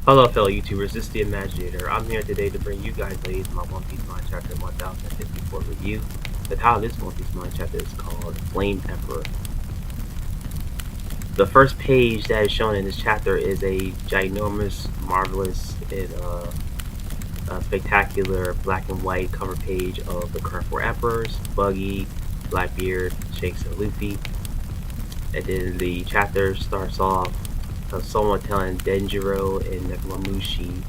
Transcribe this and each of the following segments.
Hello fellow YouTubers, this is the Imaginator. I'm here today to bring you guys ladies my One Piece Mind Chapter 1054 review. The title of this One Piece Mind Chapter is called Flame Emperor. The first page that is shown in this chapter is a ginormous, marvelous, and spectacular black and white cover page of the current four emperors, Buggy, Blackbeard, Shanks, and Luffy. And then the chapter starts off someone telling Denjiro and Nekomamushi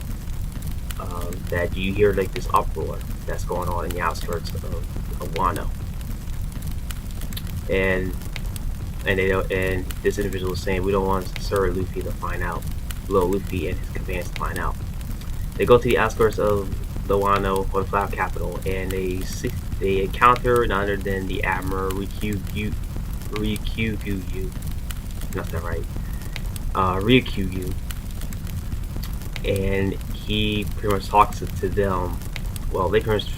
that you hear like this uproar that's going on in the outskirts of Wano, and and this individual is saying we don't want Sir Luffy to find out, Little Luffy and his companions to find out. They go to the outskirts of the Wano, or the Cloud Capital, and they encounter none other than the Admiral Ryukyu, not that right, Ryukyu, and he pretty much talks to them. Well, they pretty much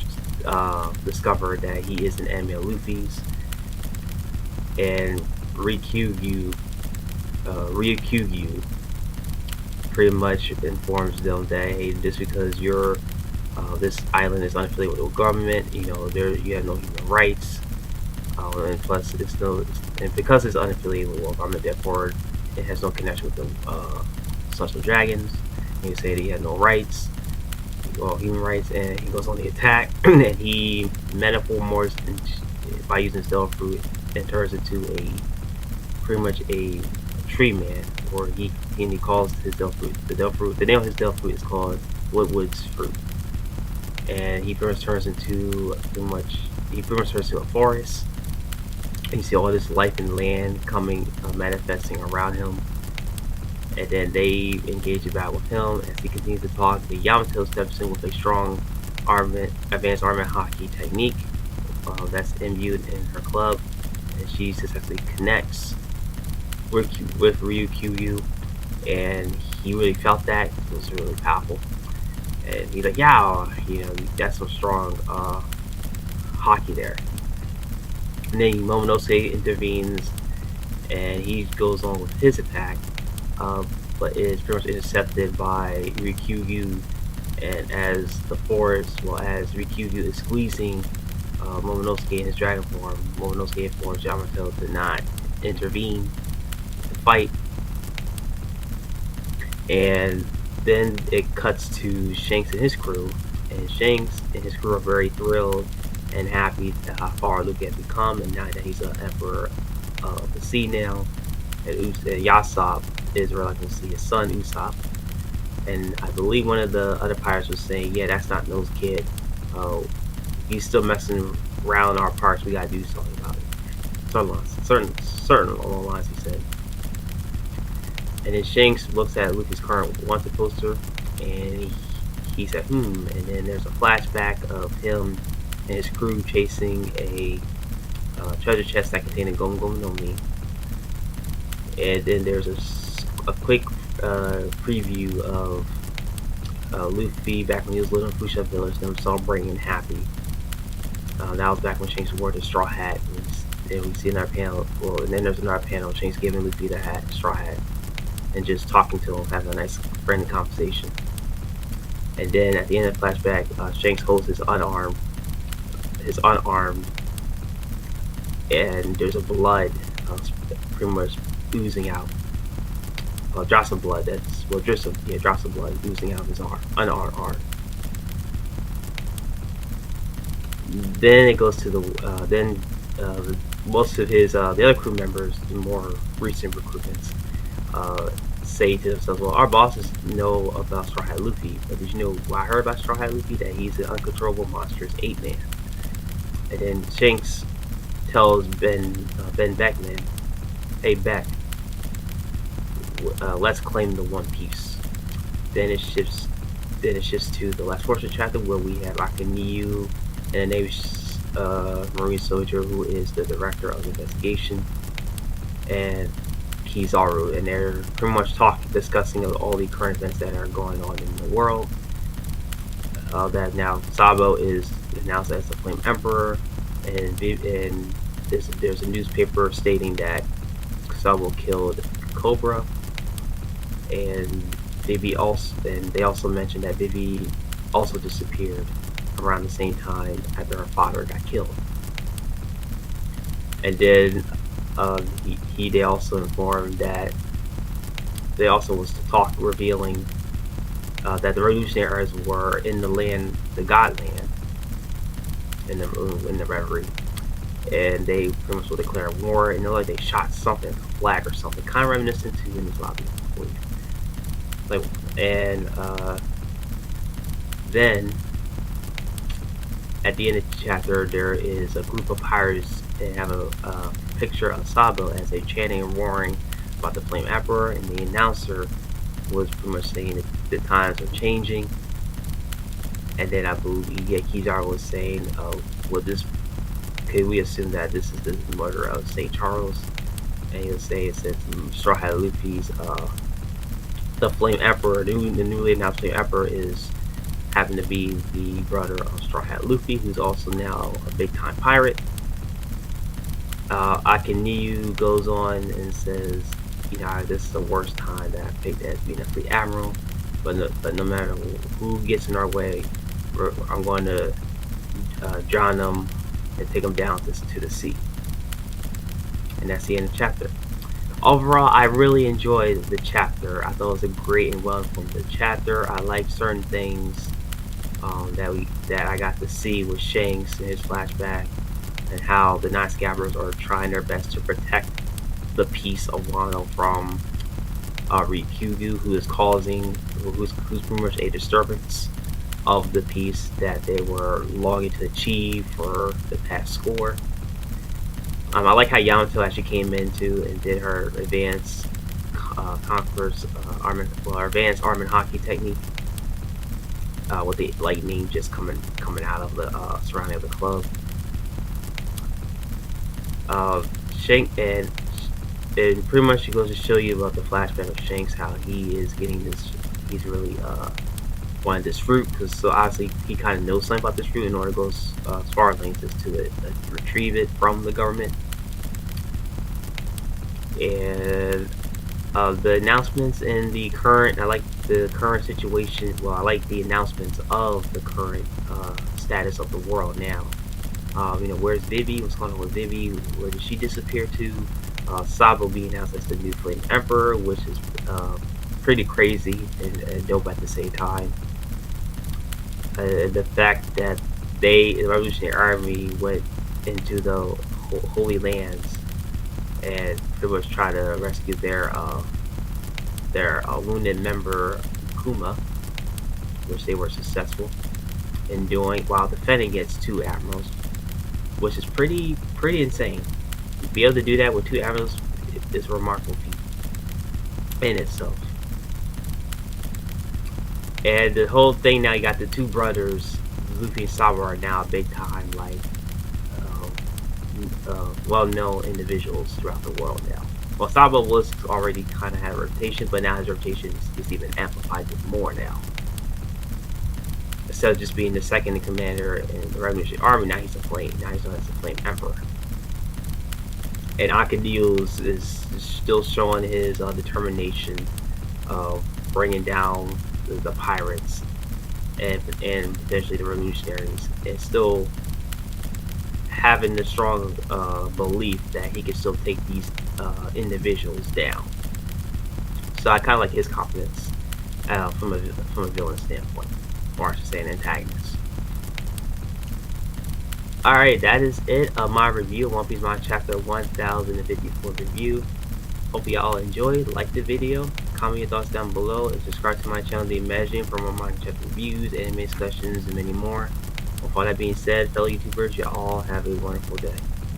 discover that he is an enemy of Luffy's, and Ryukyu pretty much informs them that, hey, just because you're this island is unaffiliated with the government, you know, you have no human rights, and plus and because it's unaffiliated with the government, therefore it has no connection with the Sons of Dragons. And you say that he had no rights, well, human rights, and he goes on the attack, and he metamorphoses by using stealth fruit and turns into pretty much a tree man, or he calls his stealth fruit the name of his stealth fruit is called Woodwood's fruit, and he pretty much turns into a forest, and you see all this life and land coming manifesting around him. And then they engage about with him as he continues to talk. The Yamato steps in with a strong advanced armament hockey technique that's imbued in her club, and she successfully connects with Ryukyu, and he really felt that. It was really powerful, and he's like, yeah, you know, that's some strong hockey there. And then Momonosuke intervenes, and he goes on with his attack, but is pretty much intercepted by Ryukyu. And as the forest, well, as Ryukyu is squeezing Momonosuke in his dragon form, Momonosuke informs Yamato to not intervene to fight. And then it cuts to Shanks and his crew, and Shanks and his crew are very thrilled and happy at how far Luffy has become, and now that he's an emperor of the sea now. And Yasop is reluctant to see his son Usopp. And I believe one of the other pirates was saying, yeah, that's not No's kid. He's still messing around our parks. We gotta do something about it. Certain along the lines, he said. And then Shanks looks at Luffy's current wanted poster, and he said, and then there's a flashback of him and his crew chasing a treasure chest that contained Gomu Gomu no Mi. And then there's a quick preview of Luffy back when he was living in Fuchsia Village, them celebrating and happy. That was back when Shanks wore the straw hat. And we see another panel, well, and then there's another panel, Shanks giving Luffy the hat, straw hat, and just talking to him, having a nice friendly conversation. And then at the end of the flashback, Shanks holds his unarmed, and there's a blood pretty much oozing out. Drops of blood. Drops of blood oozing out of his unarmed arm. Then it goes to most of his the other crew members, the more recent recruitments, say to themselves, well, our bosses know about Straw Hat Luffy, but did you know what I heard about Straw Hat Luffy? That he's an uncontrollable monstrous ape man. And then Shanks tells Ben Beckman, hey Beck, let's claim the One Piece. Then it shifts to the Last Fortune chapter, where we have Akaniyu and a Navy Marine soldier who is the director of the investigation, and Kizaru, and they're pretty much discussing all the current events that are going on in the world. That now Sabo is announced as the Flame Emperor, and there's a newspaper stating that Sabo killed Cobra, and Vivi also, and they also mentioned that Vivi also disappeared around the same time after her father got killed. And then they also informed that they also was talk revealing that the revolutionaries were in the land, the God land, in the reverie, and they pretty much will declare war. And like they shot something, a flag or something, kind of reminiscent to Union's Lobby, I believe. Like, and then at the end of the chapter, there is a group of pirates and have a picture of Sabo as they chanting and roaring about the Flame Emperor, and the announcer was pretty much saying that the times are changing. And then I believe, yeah, Kizaru was saying, could we assume that this is the murder of St. Charles? And he'll say it says Straw Hat Luffy's, the Flame Emperor, the newly announced Flame Emperor is happen to be the brother of Straw Hat Luffy, who's also now a big-time pirate. Akiniu goes on and says, this is the worst time that I picked as being a fleet admiral, but no matter who gets in our way, I'm going to drown them and take them down to the sea. And that's the end of the chapter. Overall, I really enjoyed the chapter. I thought it was a great and well-informed chapter. I liked certain things that I got to see with Shanks in his flashback, and how the Nine Scabbers are trying their best to protect the peace of Wano from Ryukyugu, who's pretty much a disturbance of the peace that they were longing to achieve for the past score. I like how Yamato actually came into and did her advanced Conqueror's advanced arm and hockey technique with the lightning just coming out of the surrounding of the club. Shanks, and pretty much she goes to show you about the flashback of Shanks, how he is getting this. He's really wanted this fruit, because so obviously he kind of knows something about this fruit in order to go as far as lengths as to retrieve it from the government. And the announcements in the current, I like the current situation. Well, I like the announcements of the current status of the world now. Where's Vivi? What's going on with Vivi? Where did she disappear to? Sabo being announced as the new Flame Emperor, which is pretty crazy and dope at the same time. The fact that the Revolutionary Army went into the Holy Lands and pretty much try to rescue their wounded member Kuma, which they were successful in doing, while defending against 2 admirals, which is pretty insane. To be able to do that with 2 admirals is a remarkable feat in itself. And the whole thing now, you got the 2 brothers, Luffy and Sabo, are now big time, like well-known individuals throughout the world now. Well, Sabo was already kind of had a reputation, but now his reputation is even amplified more now. Instead of just being the second in commander in the Revolutionary Army, now he's a Flame. Now he's known as the Flame Emperor. And Akiniu is still showing his determination of bringing down the pirates and potentially the revolutionaries, and still having the strong belief that he can still take these individuals down. So I kind of like his confidence from a villain standpoint, or I should say an antagonist. Alright, that is it of my review of One Piece Manga Chapter 1054 review. Hope you all enjoyed. Like the video, comment your thoughts down below, and subscribe to my channel, The Imagining, for more manga chapter reviews, anime discussions, and many more. With all that being said, fellow YouTubers, you all have a wonderful day.